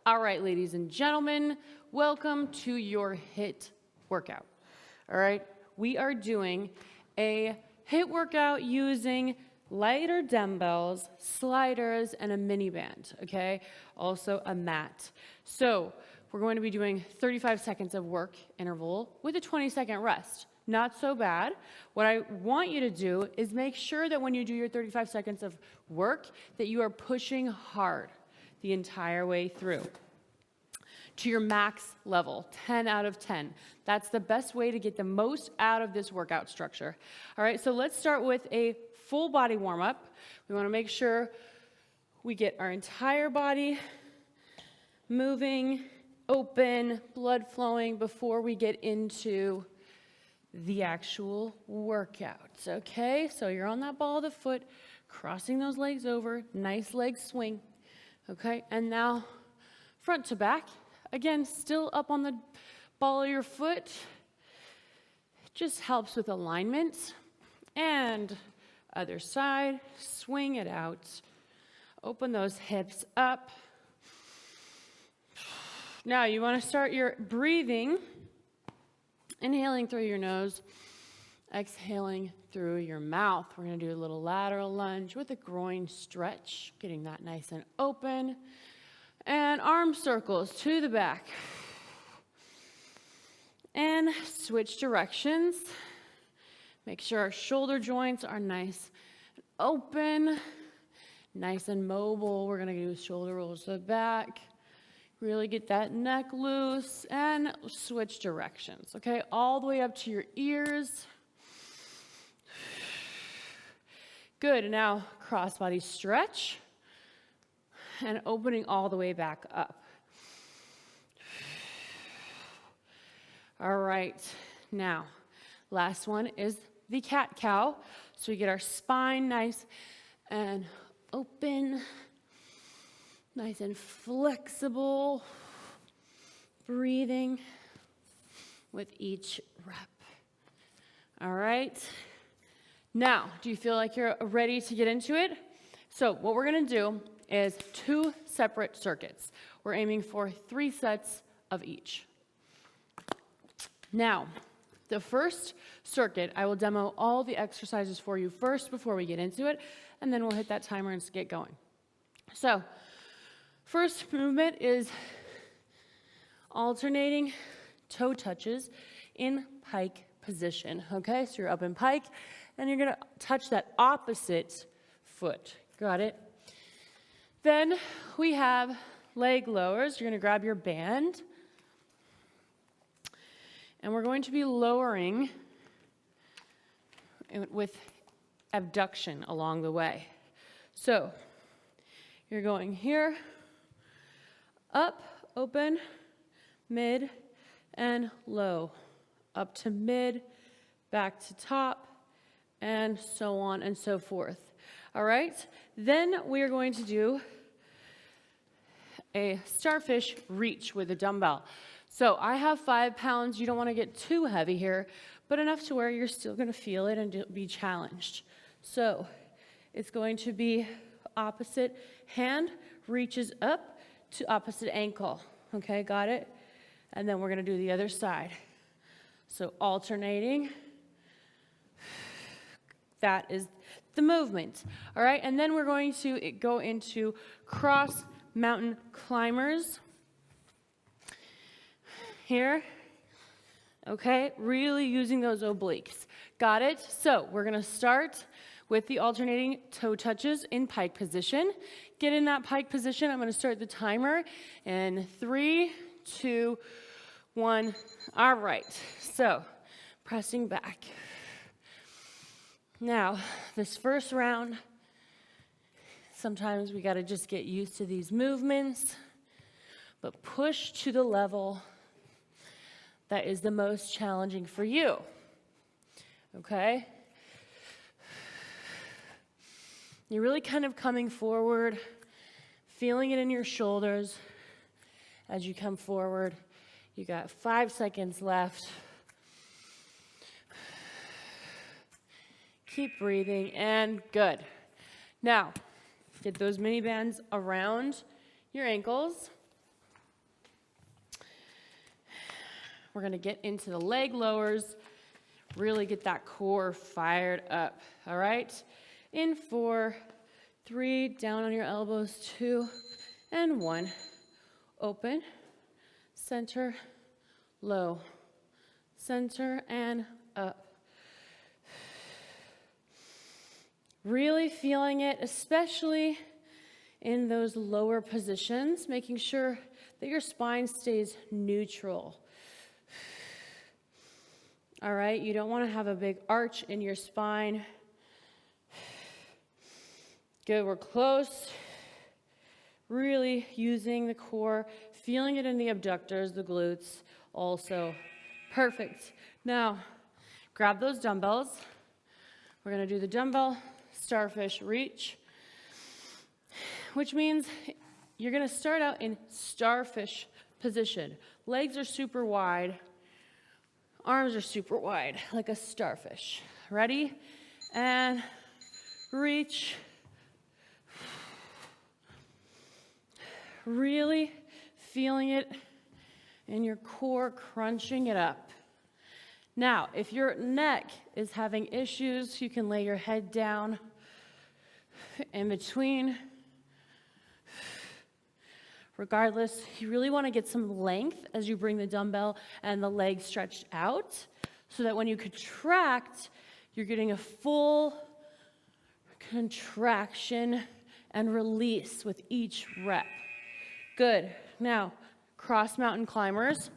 All right, ladies and gentlemen, welcome to your HIIT workout. All right, we are doing a HIIT workout using lighter dumbbells, sliders, and a mini band, okay? Also a mat. So we're going to be doing 35 seconds of work interval with a 20-second rest. Not so bad. What I want you to do is make sure that when you do your 35 seconds of work, that you are pushing hard the entire way through to your max level, 10 out of 10. That's the best way to get the most out of this workout structure. All right, so let's start with a full body warm-up. We want to make sure we get our entire body moving, open, blood flowing before we get into the actual workouts, okay? So you're on that ball of the foot, crossing those legs over, nice leg swing, okay? And now front to back, again, still up on the ball of your foot. It just helps with alignment. And other side, swing it out. Open those hips up. Now you want to start your breathing. Inhaling through your nose, exhaling through your mouth. We're going to do a little lateral lunge with a groin stretch, getting that nice and open. And arm circles to the back. And switch directions. Make sure our shoulder joints are nice and open, nice and mobile. We're going to do shoulder rolls to the back. Really get that neck loose and switch directions, okay? All the way up to your ears. Good, now cross body stretch and opening all the way back up. All right, now last one is the cat-cow. So we get our spine nice and open. Nice and flexible, breathing with each rep. All right. Now, do you feel like you're ready to get into it? So what we're going to do is 2 separate circuits. We're aiming for 3 sets of each. Now, the first circuit, I will demo all the exercises for you first before we get into it, and then we'll hit that timer and get going. So, first movement is alternating toe touches in pike position, okay? So you're up in pike, and you're gonna touch that opposite foot. Got it? Then we have leg lowers. You're gonna grab your band, and we're going to be lowering with abduction along the way. So you're going here, up, open, mid, and low. Up to mid, back to top, and so on and so forth. All right? Then we are going to do a starfish reach with a dumbbell. So I have 5 pounds. You don't want to get too heavy here, but enough to where you're still going to feel it and be challenged. So it's going to be opposite hand reaches up to opposite ankle. Okay, got it? And then we're going to do the other side. So alternating. That is the movement. All right, and then we're going to go into cross mountain climbers. Here. Okay, really using those obliques. Got it? So we're going to start with the alternating toe touches in pike position. Get in that pike position. I'm going to start the timer in 3, 2, 1. All right. So pressing back. Now, this first round, sometimes we got to just get used to these movements, but push to the level that is the most challenging for you. Okay? You're really kind of coming forward, feeling it in your shoulders as you come forward. You got 5 seconds left. Keep breathing, and good. Now, get those mini bands around your ankles. we're gonna get into the leg lowers, really get that core fired up, all right? In 4, 3, down on your elbows, 2, and 1. Open, center, low, center, and up. Really feeling it, especially in those lower positions, making sure that your spine stays neutral. All right, you don't want to have a big arch in your spine. Good, we're close. Really using the core, feeling it in the abductors, the glutes also. Perfect. Now, grab those dumbbells. We're going to do the dumbbell starfish reach, which means you're going to start out in starfish position. Legs are super wide. Arms are super wide, like a starfish. Ready? And reach. Really feeling it in your core, crunching it up. Now, if your neck is having issues, you can lay your head down in between. Regardless, you really want to get some length as you bring the dumbbell and the leg stretched out so that when you contract, you're getting a full contraction and release with each rep. Good. Now, cross mountain climbers.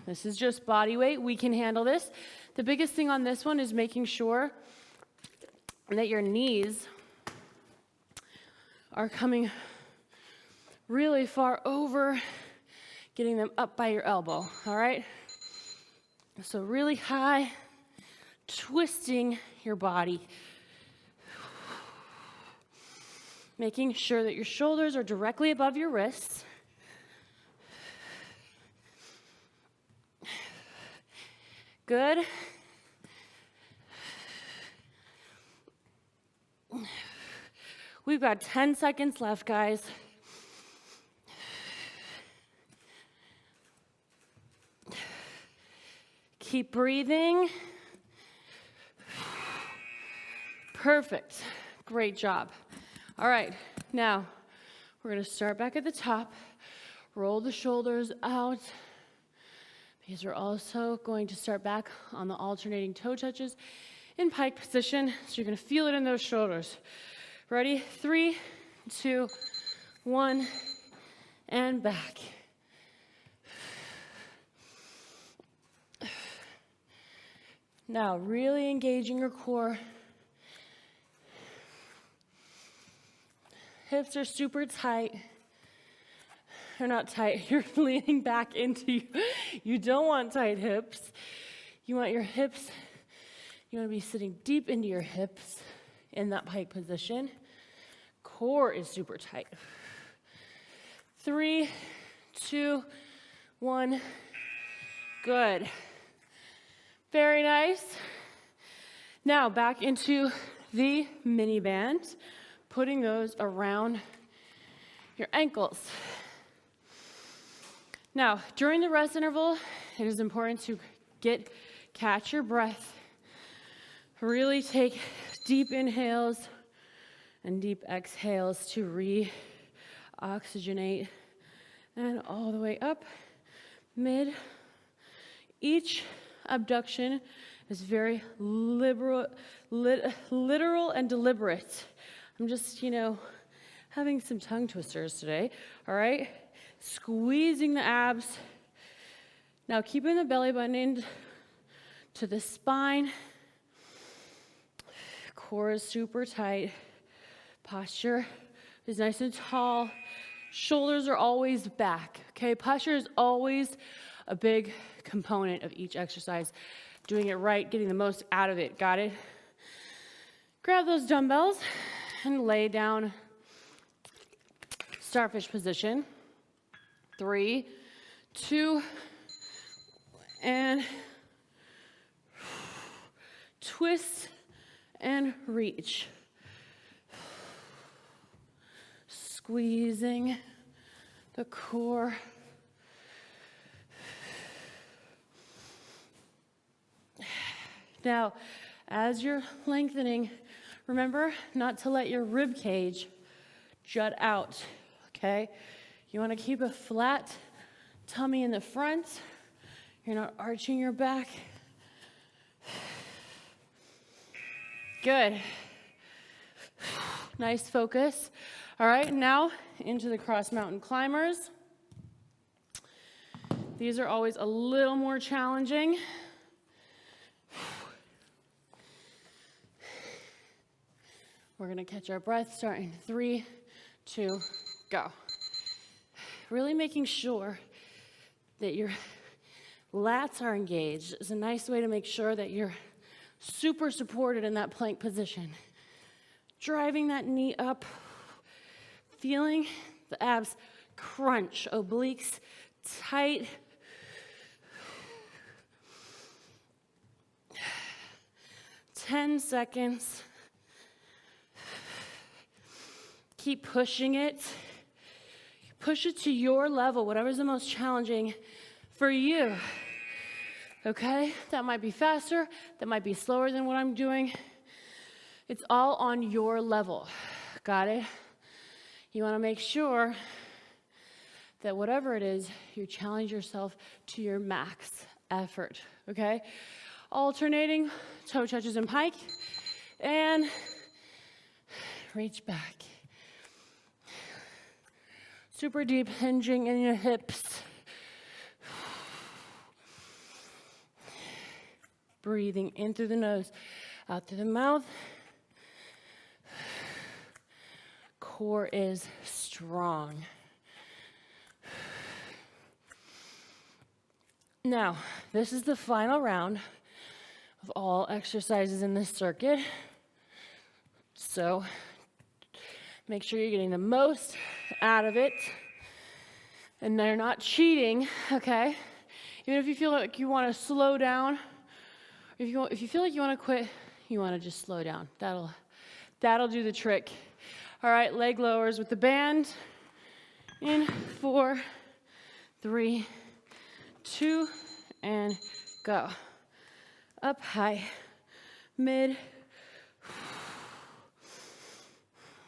This is just body weight. We can handle this. The biggest thing on this one is making sure that your knees are coming really far over, getting them up by your elbow, all right? So really high, twisting your body. Making sure that your shoulders are directly above your wrists. Good. We've got 10 seconds left, guys. Keep breathing. Perfect. Great job. All right, now we're going to start back at the top. Roll the shoulders out. These are also going to start back on the alternating toe touches in pike position. So you're going to feel it in those shoulders. Ready? 3, 2, 1, and back. Now, really engaging your core. Hips are super tight. They're not tight. You're leaning back into you don't want tight hips. You want your hips, you want to be sitting deep into your hips in that pike position. Core is super tight. 3, 2, 1. Good. Very nice. Now back into the mini band, putting those around your ankles. Now, during the rest interval, it is important to catch your breath. Really take deep inhales and deep exhales to re-oxygenate. And all the way up, mid. Each abduction is very literal and deliberate. I'm just, having some tongue twisters today, all right? Squeezing the abs. Now keeping the belly button in to the spine. Core is super tight. Posture is nice and tall. Shoulders are always back, okay? Posture is always a big component of each exercise. Doing it right, getting the most out of it, got it? Grab those dumbbells and lay down starfish position. 3, 2, and twist and reach. Squeezing the core. Now, as you're lengthening, remember not to let your rib cage jut out, okay? You want to keep a flat tummy in the front. You're not arching your back. Good. Nice focus. All right, now into the cross mountain climbers. These are always a little more challenging. We're gonna catch our breath, starting 3, 2, go. Really making sure that your lats are engaged is a nice way to make sure that you're super supported in that plank position. Driving that knee up, feeling the abs crunch, obliques tight. Ten seconds. Keep pushing it. Push it to your level, whatever's the most challenging for you. Okay? That might be faster, that might be slower than what I'm doing. It's all on your level. Got it? You want to make sure that whatever it is, you challenge yourself to your max effort. Okay? Alternating, toe touches and pike, and reach back. Super deep hinging in your hips. Breathing in through the nose, out through the mouth. Core is strong. Now, this is the final round of all exercises in this circuit. So, make sure you're getting the most out of it. And they're not cheating, okay? Even if you feel like you want to slow down, if you feel like you want to quit, you want to just slow down. That'll do the trick. All right, leg lowers with the band. In 4, 3, 2, and go. Up high, mid.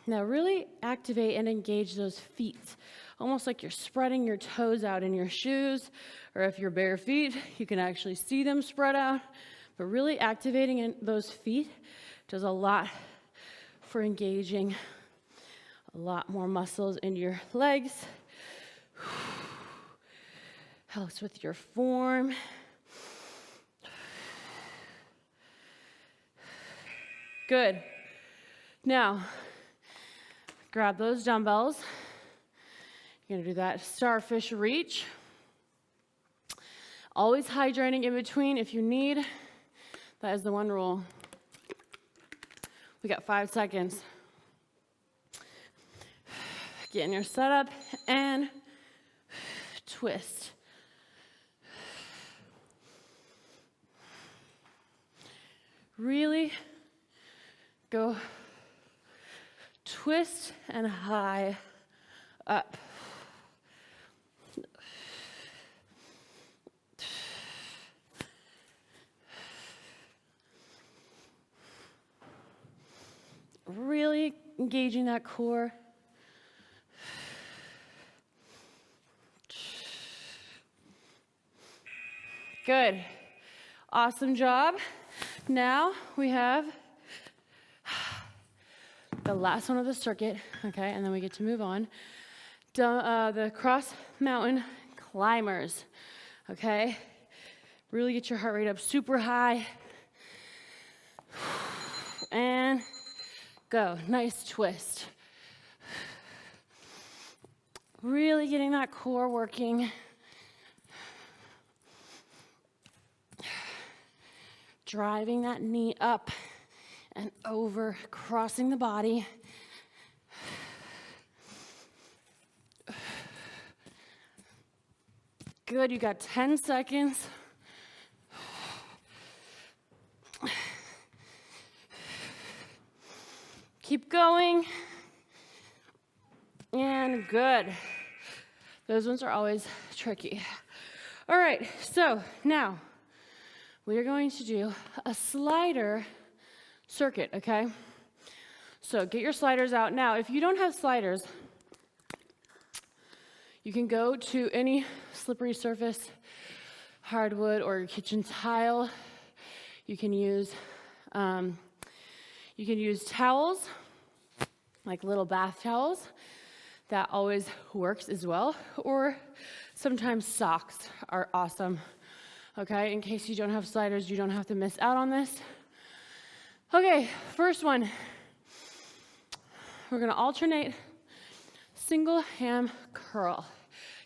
Now really activate and engage those feet. Almost like you're spreading your toes out in your shoes, or if you're bare feet, you can actually see them spread out. But really activating in those feet does a lot for engaging a lot more muscles in your legs. Helps with your form. Good. Now, grab those dumbbells. You're gonna do that starfish reach. Always hydrating in between if you need. That is the one rule. We got 5 seconds. Get in your setup and twist. Really go twist and high up. Really engaging that core. Good. Awesome job. Now we have the last one of the circuit, okay, and then we get to move on. The cross mountain climbers, okay? Really get your heart rate up super high. And go. Nice twist. Really getting that core working. Driving that knee up and over, crossing the body. Good, you got 10 seconds. Keep going. And good. Those ones are always tricky. All right, so now we are going to do a slider circuit, okay? So get your sliders out. Now, if you don't have sliders, you can go to any slippery surface, hardwood or kitchen tile. You can use towels, like little bath towels. That always works as well. Or sometimes socks are awesome. Okay, in case you don't have sliders, you don't have to miss out on this. Okay, first one. We're gonna alternate single ham curl.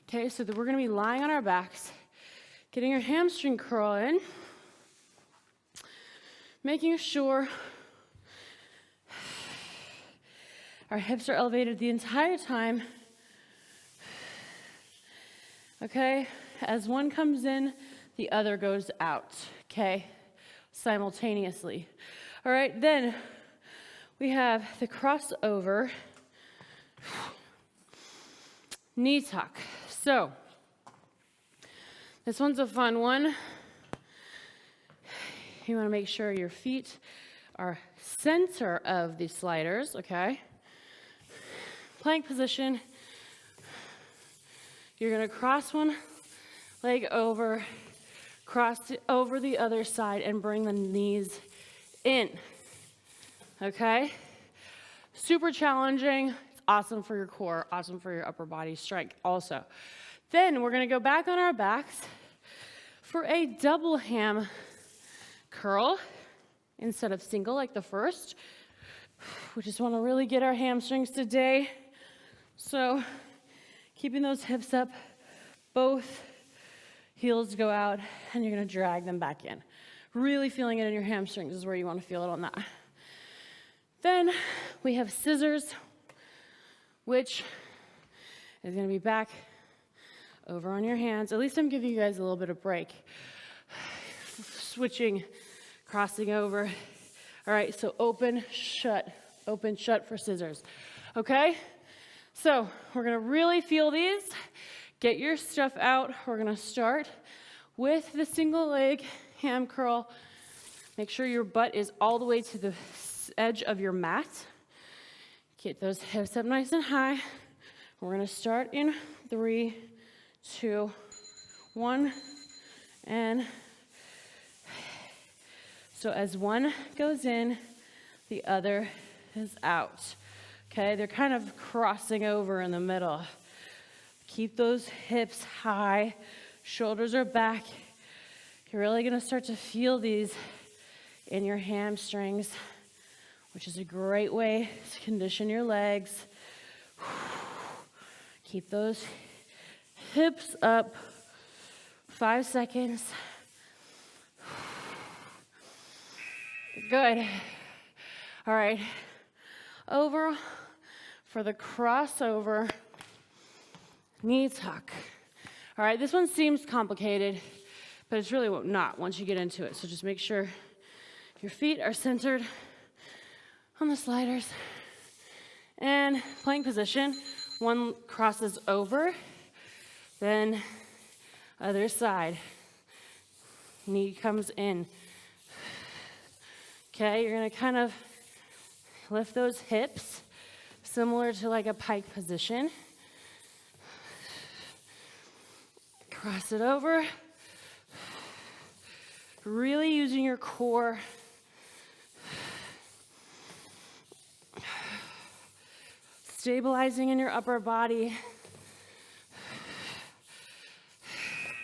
Okay, so that we're gonna be lying on our backs, getting your hamstring curl in, making sure our hips are elevated the entire time. Okay, as one comes in, the other goes out, okay, simultaneously. All right, then we have the crossover knee tuck. So this one's a fun one. You want to make sure your feet are center of the sliders, okay? Plank position. You're going to cross one leg over, cross it over the other side, and bring the knees in, okay? Super challenging. It's awesome for your core, awesome for your upper body strength also. Then we're going to go back on our backs for a double ham curl instead of single like the first. We just want to really get our hamstrings today. So keeping those hips up, both heels go out, and you're going to drag them back in. Really feeling it in your hamstrings is where you want to feel it on that. Then we have scissors, which is going to be back over on your hands. At least I'm giving you guys a little bit of break. Switching, crossing over. All right, so open, shut for scissors. Okay? So we're going to really feel these. Get your stuff out. We're going to start with the single leg ham curl. Make sure your butt is all the way to the edge of your mat. Get those hips up nice and high. We're going to start in 3, 2, 1, and so as one goes in, the other is out. Okay, they're kind of crossing over in the middle. Keep those hips high, shoulders are back. You're really gonna start to feel these in your hamstrings, which is a great way to condition your legs. Keep those hips up. 5 seconds. Good. All right. Over for the crossover knee tuck. All right, this one seems complicated, but it's really not once you get into it. So just make sure your feet are centered on the sliders. And plank position. One crosses over, then other side. Knee comes in. Okay, you're gonna kind of lift those hips, similar to like a pike position. Cross it over. Really using your core. Stabilizing in your upper body.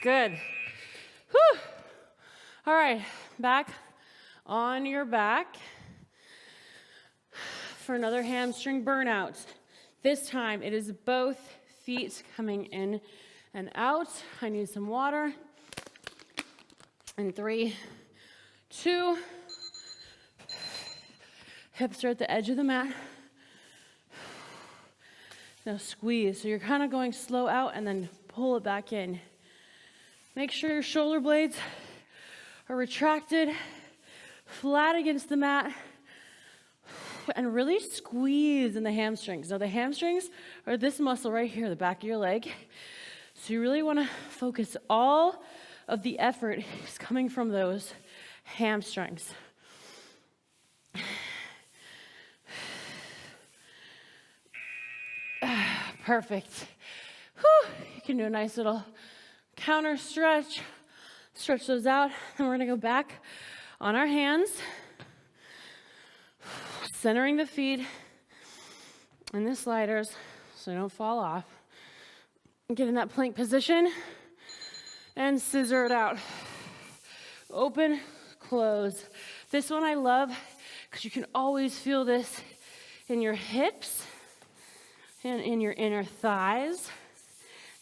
Good. Whew. All right, back on your back for another hamstring burnout. This time it is both feet coming in and out. I need some water. And 3, 2, hips are at the edge of the mat. Now squeeze. So you're kind of going slow out and then pull it back in. Make sure your shoulder blades are retracted, flat against the mat, and really squeeze in the hamstrings. Now the hamstrings are this muscle right here, the back of your leg. So you really want to focus all of the effort is coming from those. hamstrings. Perfect. Whew. You can do a nice little counter stretch. Stretch those out, and we're gonna go back on our hands, centering the feet in the sliders so they don't fall off. Get in that plank position and scissor it out. Open, close. This one I love because you can always feel this in your hips and in your inner thighs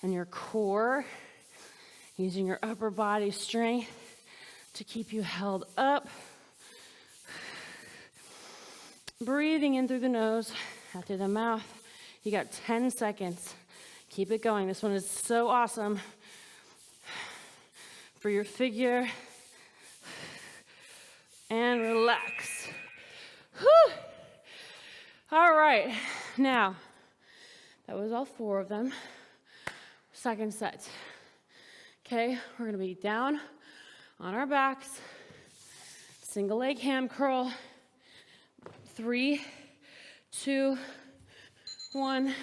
and your core, using your upper body strength to keep you held up. Breathing in through the nose, out through the mouth. You got 10 seconds. Keep it going. This one is so awesome for your figure. And relax. Whew. All right. Now, that was all 4 of them. Second set. Okay, we're gonna be down on our backs. Single leg ham curl. 3, 2, 1,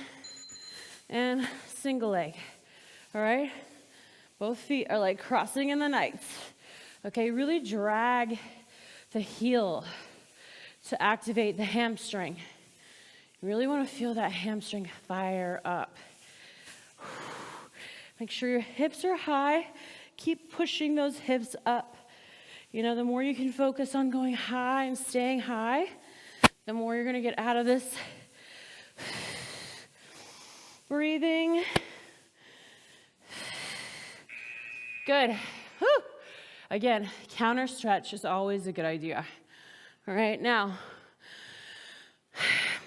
and single leg. All right? Both feet are like crossing in the night. Okay, really drag the heel to activate the hamstring. You really want to feel that hamstring fire up. Make sure your hips are high. Keep pushing those hips up. You know, the more you can focus on going high and staying high, the more you're going to get out of this. Breathing. Good. Whew. Again, counter stretch is always a good idea. All right, now,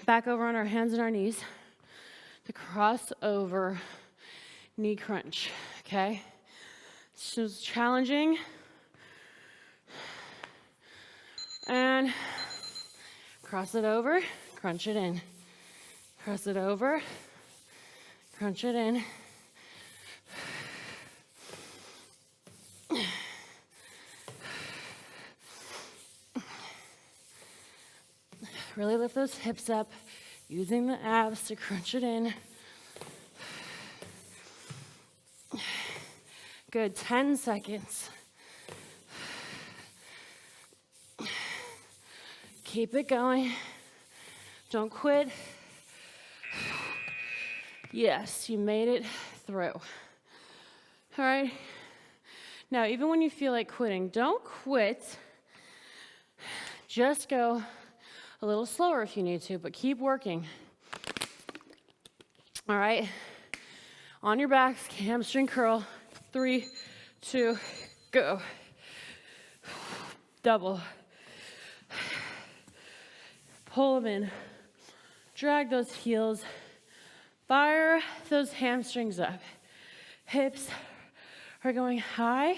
back over on our hands and our knees. The crossover knee crunch, okay? This is challenging. And cross it over, crunch it in. Cross it over, crunch it in. Really lift those hips up, using the abs to crunch it in. Good, 10 seconds. Keep it going. Don't quit. Yes, you made it through. All right. Now, even when you feel like quitting, don't quit. Just go a little slower if you need to, but keep working. All right. On your backs, hamstring curl. 3, 2, go. Double. Pull them in. Drag those heels. Fire those hamstrings up. Hips are going high.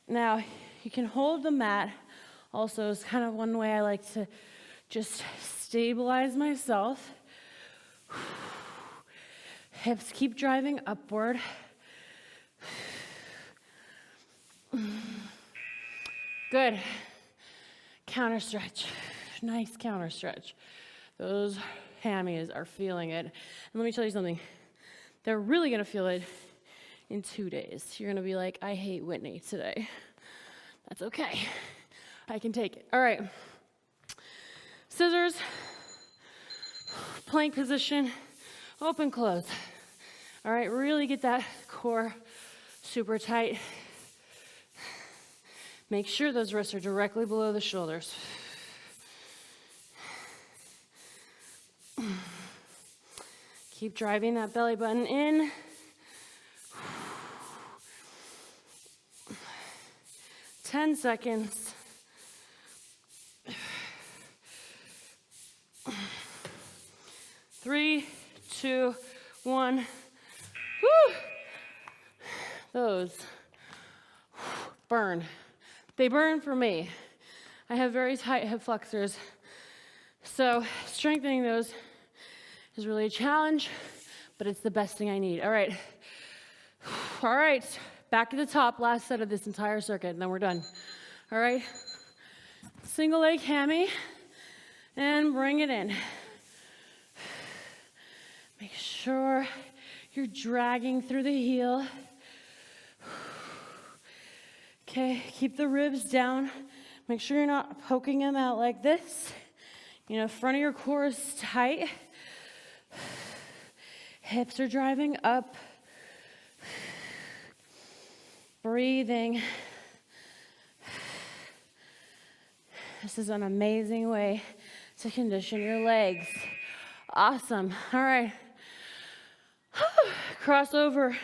Now, you can hold the mat. Also, is kind of one way I like to just stabilize myself. Hips keep driving upward. Good. Counter stretch. Nice counter stretch. Those hammies are feeling it. And let me tell you something. They're really going to feel it in 2 days. You're going to be like, I hate Whitney today. That's okay. I can take it. All right. Scissors. Plank position. Open, close. All right, really get that core super tight. Make sure those wrists are directly below the shoulders. Keep driving that belly button in. 10 seconds. Three, 2, 1. Woo! Those burn. They burn for me. I have very tight hip flexors. So strengthening those is really a challenge, but it's the best thing I need. All right. All right. Back to the top, last set of this entire circuit, and then we're done. All right? Single leg hammy, and bring it in. Make sure you're dragging through the heel. Okay, keep the ribs down. Make sure you're not poking them out like this. You know, front of your core is tight. Hips are driving up. Breathing. This is an amazing way to condition your legs. Awesome. All right. Crossover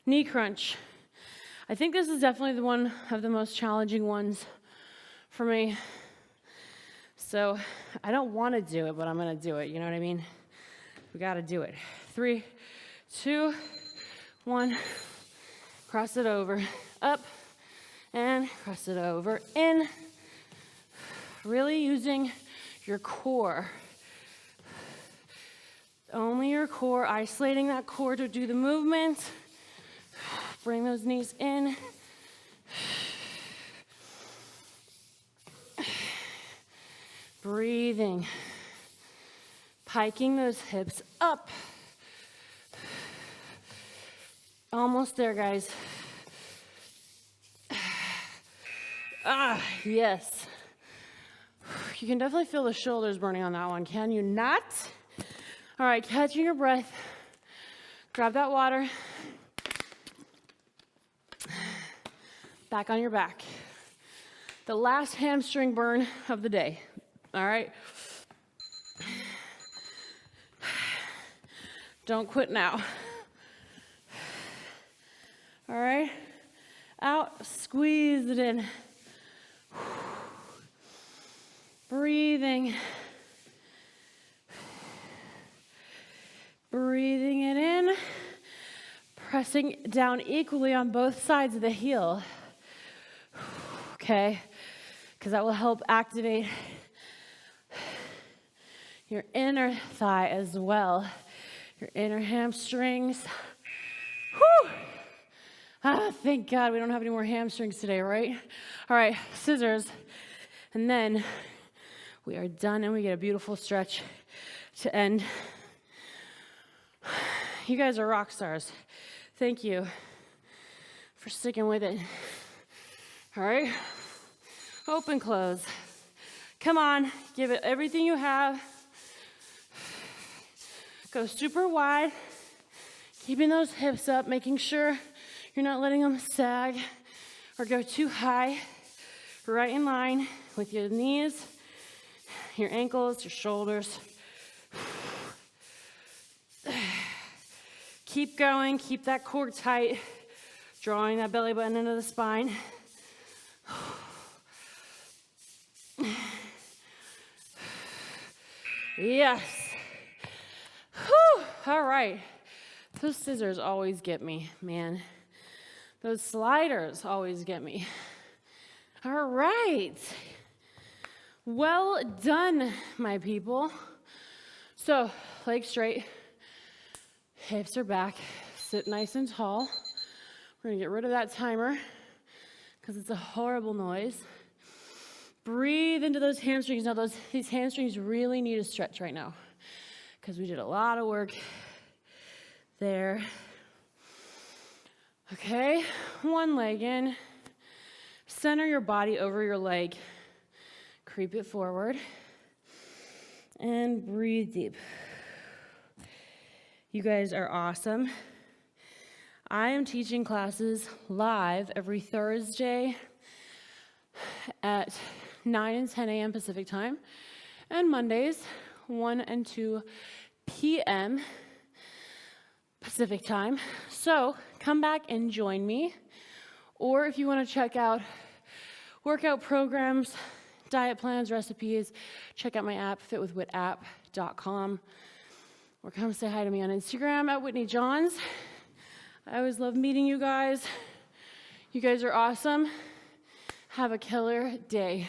knee crunch. I think this is definitely the one of the most challenging ones for me. So I don't want to do it, but I'm going to do it. You know what I mean? We got to do it. 3, 2, 1. Cross it over. Up. And cross it over. In. Really using your core. Only your core, isolating that core to do the movement. Bring those knees in. Breathing. Piking those hips up. Almost there, guys. Yes. You can definitely feel the shoulders burning on that one, can you not? All right, catching your breath. Grab that water. Back on your back. The last hamstring burn of the day. All right? Don't quit now. All right? Out, squeeze it in. Breathing. Breathing it in. Pressing down equally on both sides of the heel. Okay? Because that will help activate your inner thigh as well. Your inner hamstrings. Whew! Thank God we don't have any more hamstrings today, right? All right, scissors. And then we are done and we get a beautiful stretch to end. You guys are rock stars. Thank you for sticking with it. All right? Open, close. Come on, give it everything you have. Go super wide, keeping those hips up, making sure you're not letting them sag or go too high. Right in line with your knees, your ankles, your shoulders. Keep going, keep that core tight, drawing that belly button into the spine. Yes. Whew. All right. Those scissors always get me, man. Those sliders always get me. All right. Well done, my people. So, legs straight. Hips are back. Sit nice and tall. We're going to get rid of that timer because it's a horrible noise. Breathe into those hamstrings. Now, these hamstrings really need a stretch right now because we did a lot of work there. Okay, one leg in. Center your body over your leg. Creep it forward. And breathe deep. You guys are awesome. I am teaching classes live every Thursday at 9 and 10 a.m. Pacific time, and Mondays, 1 and 2 p.m. Pacific time. So come back and join me. Or if you want to check out workout programs, diet plans, recipes, check out my app, fitwithwhitapp.com. Or come say hi to me on Instagram at Whitney Johns. I always love meeting you guys. You guys are awesome. Have a killer day.